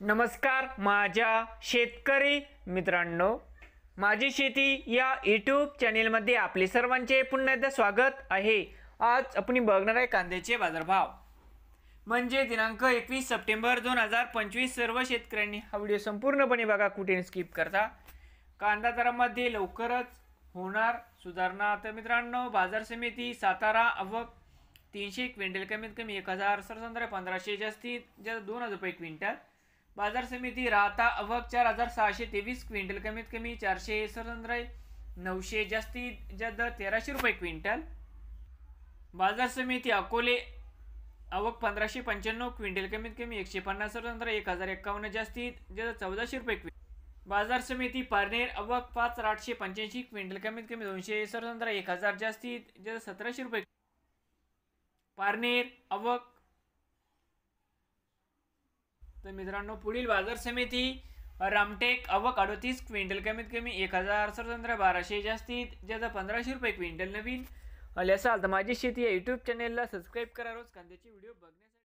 नमस्कार माझ्या शेतकरी मित्रांनो, माझी शेती या यूट्यूब चॅनेलमध्ये आपले सर्वांचे पुन्हा एकदा स्वागत आहे। आज आपण बघणार आहे कांद्याचे बाजारभाव म्हणजे दिनांक 21 सप्टेंबर 2025। सर्व शेतकऱ्यांनी हा व्हिडिओ संपूर्णपणे बघा, कुठे स्किप करता। कांदा दरामध्ये लवकरच होणार सुधारणा। तर मित्रांनो, बाजार समिती सातारा आवक 300 क्विंटल कमीत कमी 1000, सरसंद्रा 1500 जास्तीत जास्त 2000 रुपये क्विंटल। बाजार समिती राहता आवक 4623 क्विंटल कमीत कमी 400, सरसंद्रा 900 जास्तीत जास्त 1300 रुपये क्विंटल। बाजार समिती अकोले आवक 1595 क्विंटल कमीत कमी 150, सरसंद्रा 1051 जास्तीत जास्त 1400 रुपये क्विंटल। बाजार समिती पारनेर आवक 5885 क्विंटल कमीत कमी 200, सरसंद्रा 1000 जास्तीत जास्त 1700 रुपये। पारनेर आवक। तर मित्रांनो, पुढील बाजार समिती रामटेक आवक 38 क्विंटल कमीत कमी 1000, सरसंद्रा 1200 जास्तीत जास्त 1500 रुपये क्विंटल। नवीन आले असाल तर माझी शेती या यूट्यूब चॅनेलला सबस्क्राईब करा रोज कांद्याचे व्हिडिओ बघण्यासाठी।